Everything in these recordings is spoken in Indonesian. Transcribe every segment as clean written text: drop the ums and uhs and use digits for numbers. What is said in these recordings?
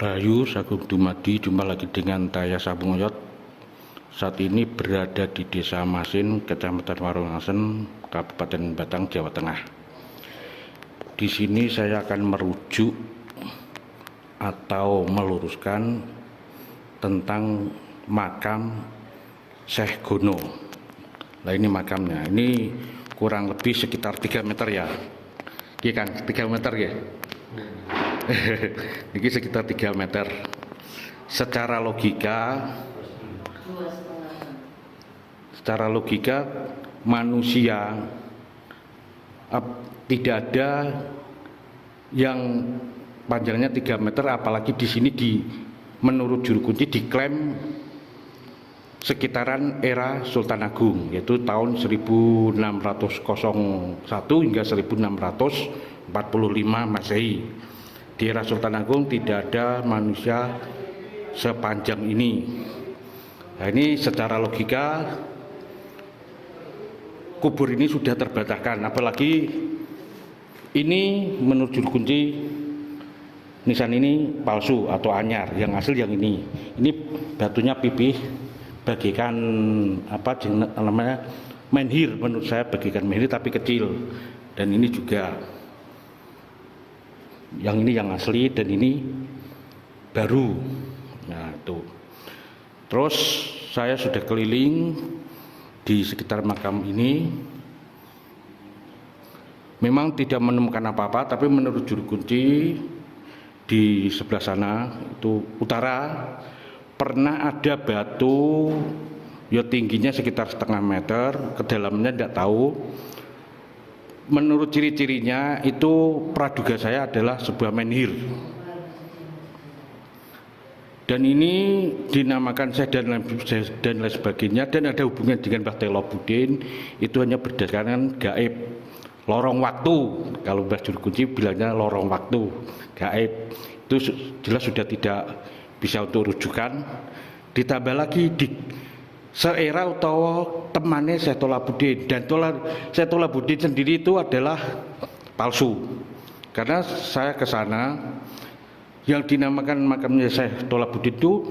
Rahayu, Sagung Dumadi, jumpa lagi dengan saya Sabung Oyot. Saat ini berada di Desa Masin, Kecamatan Warongasen, Kabupaten Batang, Jawa Tengah. Di sini saya akan merujuk atau meluruskan tentang makam Syekh Gono. Nah, ini makamnya. Ini kurang lebih sekitar 3 meter ya. Iya kan, 3 meter ya. Ini sekitar 3 meter. Secara logika manusia tidak ada yang panjangnya 3 meter, apalagi di sini menurut juru kunci diklaim sekitaran era Sultan Agung, yaitu tahun 1601 hingga 1645 Masehi. Di era Sultan Agung tidak ada manusia sepanjang ini. Nah, ini secara logika kubur ini sudah terbantahkan, apalagi ini menurut juru kunci nisan ini palsu atau anyar, yang asli yang ini batunya pipih bagikan apa namanya menhir, menurut saya bagikan menhir tapi kecil, dan ini juga yang ini yang asli dan ini baru. Nah itu, terus saya sudah keliling di sekitar makam ini, memang tidak menemukan apa-apa, tapi menurut juru kunci di sebelah sana itu utara pernah ada batu, ya tingginya sekitar setengah meter, kedalamannya tidak tahu. Menurut ciri-cirinya itu praduga saya adalah sebuah menhir, dan ini dinamakan Syekh dan lain sebagainya, dan ada hubungan dengan Mbah Telobudin. Itu hanya berdasarkan gaib, lorong waktu. Kalau Mbah juru kunci bilangnya lorong waktu, gaib. Itu jelas sudah tidak bisa untuk rujukan. Ditambah lagi di seera utawa temannya Syekh Tolabudin, dan Syekh Tolabudin sendiri itu adalah palsu. Karena saya ke sana, yang dinamakan makamnya Syekh Tolabudin itu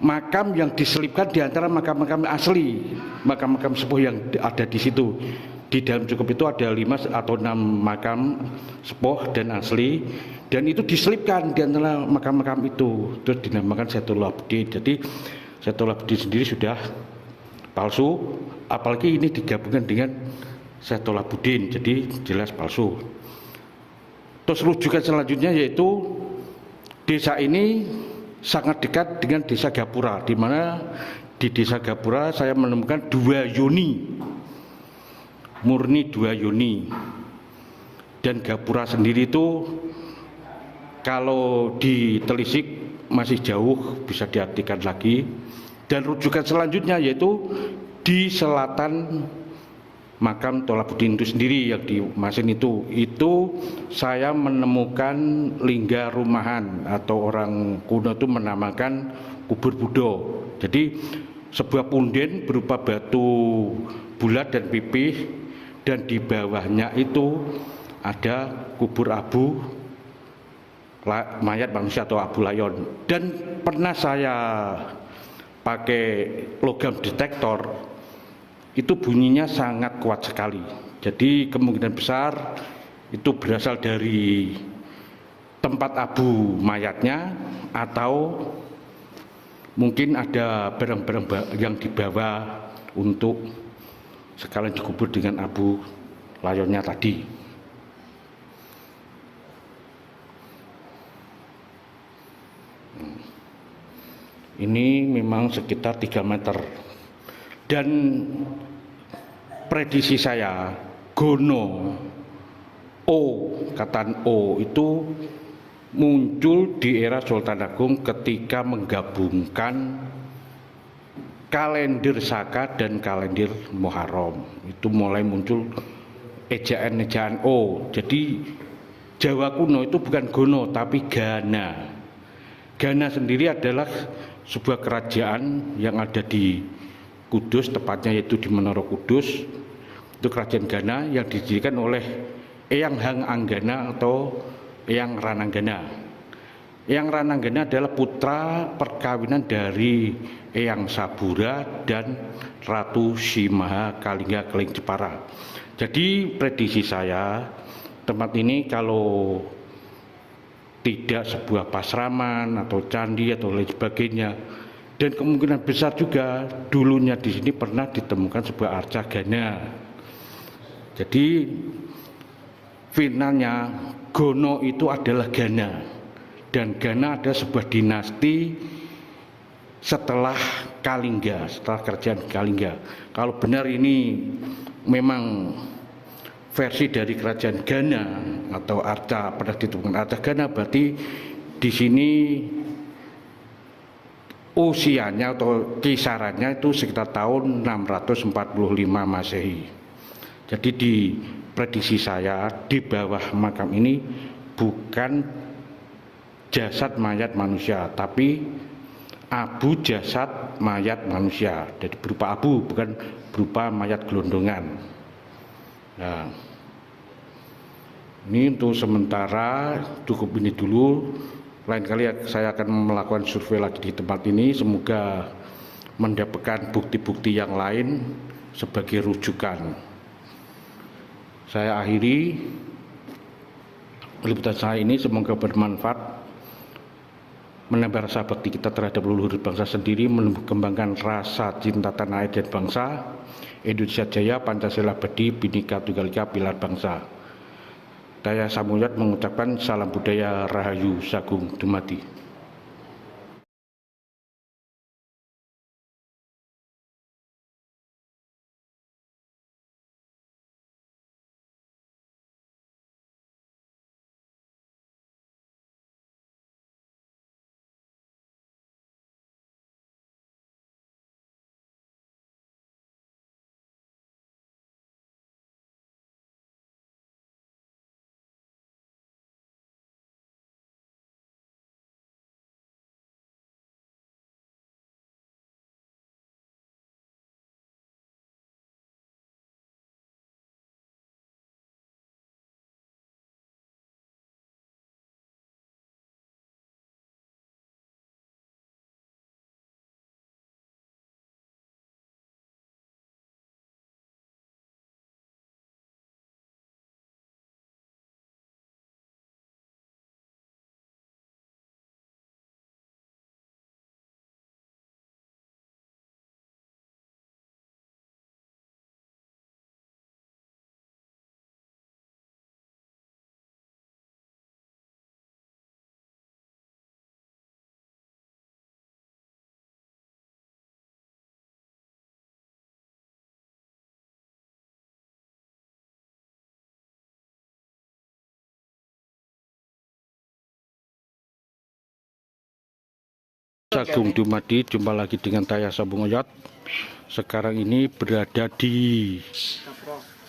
makam yang diselipkan di antara makam-makam asli, makam-makam sepuh yang ada di situ. Di dalam cukup itu ada 5 atau 6 makam sepuh dan asli, dan itu diselipkan di antara makam-makam itu, terus dinamakan Syekh Tolabudin. Jadi Syekh Tolabudin sendiri sudah palsu, apalagi ini digabungkan dengan Syekh Tolabudin, jadi jelas palsu. Terus rujukan selanjutnya yaitu desa ini sangat dekat dengan desa Gapura, di mana di desa Gapura saya menemukan 2 yoni, murni 2 yoni. Dan Gapura sendiri itu kalau ditelisik masih jauh, bisa diartikan lagi. Dan rujukan selanjutnya yaitu di selatan makam Tolabudin itu sendiri, yang di Masin itu saya menemukan lingga rumahan, atau orang kuno itu menamakan kubur Buddha. Jadi sebuah punden berupa batu bulat dan pipih, dan di bawahnya itu ada kubur abu, mayat manusia atau abu layon. Dan pernah saya pakai logam detektor, itu bunyinya sangat kuat sekali. Jadi kemungkinan besar itu berasal dari tempat abu mayatnya, atau mungkin ada barang-barang yang dibawa untuk sekalian dikubur dengan abu layonnya tadi. Ini memang sekitar 3 meter, dan prediksi saya Gono katan O itu muncul di era Sultan Agung ketika menggabungkan kalender Saka dan kalender Muharram. Itu mulai muncul ejaan-ejaan O. Jadi Jawa kuno itu bukan Gono tapi Gana. Gana sendiri adalah sebuah kerajaan yang ada di Kudus, tepatnya yaitu di Menara Kudus. Itu kerajaan Gana yang didirikan oleh Eyang Hang Anggana atau Eyang Rananggana. Eyang Rananggana adalah putra perkawinan dari Eyang Sabura dan Ratu Simaha Kalingga Keling Jepara. Jadi prediksi saya, tempat ini kalau tidak sebuah pasraman atau candi atau lain sebagainya, dan kemungkinan besar juga dulunya di sini pernah ditemukan sebuah arca gana. Jadi finalnya Gono itu adalah Gana, dan Gana ada sebuah dinasti setelah Kalingga, setelah kerajaan Kalingga. Kalau benar ini memang versi dari kerajaan Gana atau arca pernah ditemukan arca Gana, berarti di sini usianya atau kisarannya itu sekitar tahun 645 Masehi. Jadi di prediksi saya, di bawah makam ini bukan jasad mayat manusia, tapi abu jasad mayat manusia. Jadi berupa abu, bukan berupa mayat gelondongan. Nah, ini untuk sementara cukup ini dulu. Lain kali saya akan melakukan survei lagi di tempat ini. Semoga mendapatkan bukti-bukti yang lain sebagai rujukan. Saya akhiri liputan saya ini, semoga bermanfaat, menambah rasa bakti kita terhadap leluhur bangsa sendiri, mengembangkan rasa cinta tanah air dan bangsa. Indonesia Jaya, Pancasila Abadi, Bhinneka Tunggal Ika, pilar bangsa. Saya Samulyat mengucapkan salam budaya Rahayu Sagung Dumadi. Sagung Dumadi, jumpa lagi dengan saya Sambung Oyot. Sekarang ini berada di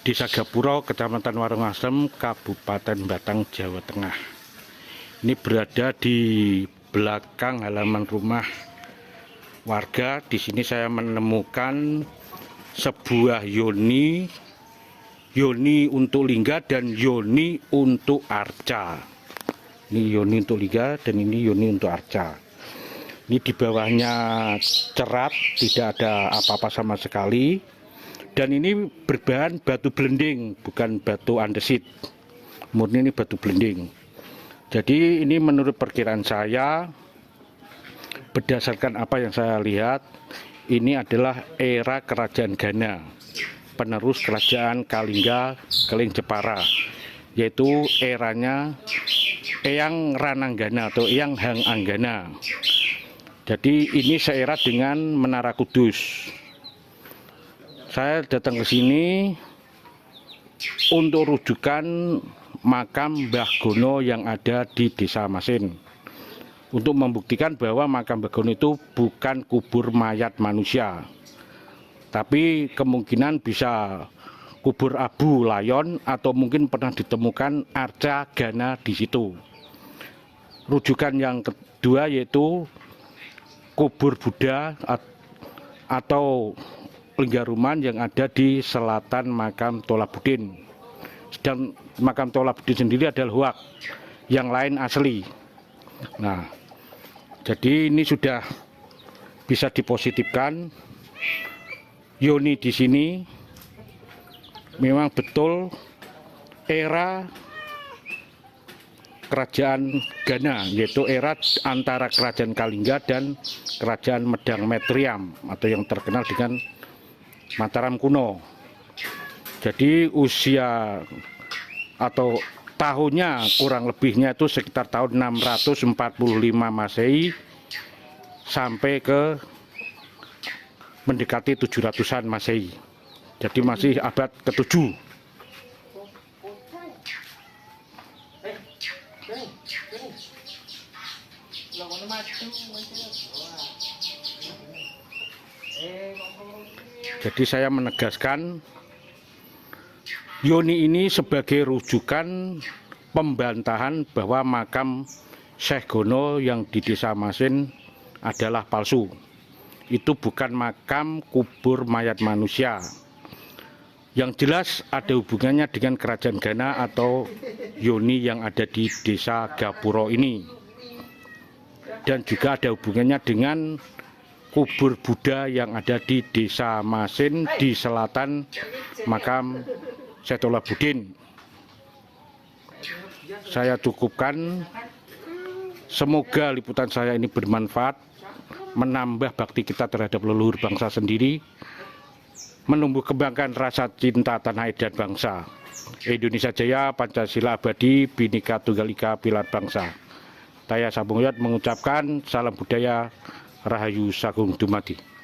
Desa Gapuro, Kecamatan Warungasem, Kabupaten Batang, Jawa Tengah. Ini berada di belakang halaman rumah warga. Di sini saya menemukan sebuah yoni untuk lingga dan yoni untuk arca. Ini yoni untuk lingga dan ini yoni untuk arca. Ini di bawahnya cerat, tidak ada apa-apa sama sekali. Dan ini berbahan batu blending, bukan batu andesit. Murni ini batu blending. Jadi ini menurut perkiraan saya, berdasarkan apa yang saya lihat, ini adalah era kerajaan Gana, penerus kerajaan Kalingga Keling Jepara, yaitu eranya Eyang Rananggana atau Eyang Hang Anggana. Jadi ini seera dengan Menara Kudus. Saya datang ke sini untuk rujukan makam Mbah Gono yang ada di Desa Masin. Untuk membuktikan bahwa makam Mbah Gono itu bukan kubur mayat manusia, tapi kemungkinan bisa kubur abu layon atau mungkin pernah ditemukan arca Gana di situ. Rujukan yang kedua yaitu kubur Buddha atau Linggaruman yang ada di selatan makam Tolabudin. Sedang makam Tolabudin sendiri adalah hoak, yang lain asli. Nah, jadi ini sudah bisa dipositifkan. Yoni di sini memang betul era kerajaan Ghana, yaitu era antara kerajaan Kalingga dan kerajaan Medang Metriam atau yang terkenal dengan Mataram kuno. Jadi usia atau tahunnya kurang lebihnya itu sekitar tahun 645 Masehi sampai ke mendekati 700-an Masehi. Jadi masih abad ke-7. Jadi saya menegaskan Yoni ini sebagai rujukan pembantahan bahwa makam Syekh Gono yang di Desa Masin adalah palsu. Itu bukan makam kubur mayat manusia. Yang jelas ada hubungannya dengan kerajaan Ghana atau Yoni yang ada di Desa Gapuro ini. Dan juga ada hubungannya dengan kubur Buddha yang ada di Desa Masin di selatan makam Saidullah Budin. Saya cukupkan. Semoga liputan saya ini bermanfaat, menambah bakti kita terhadap leluhur bangsa sendiri, menumbuh kembangkan rasa cinta tanah air dan bangsa. Indonesia Jaya, Pancasila abadi, Bhinneka Tunggal Ika, pilar bangsa. Saya Sabung Yot mengucapkan salam budaya, Rahayu Sagung Dumadi.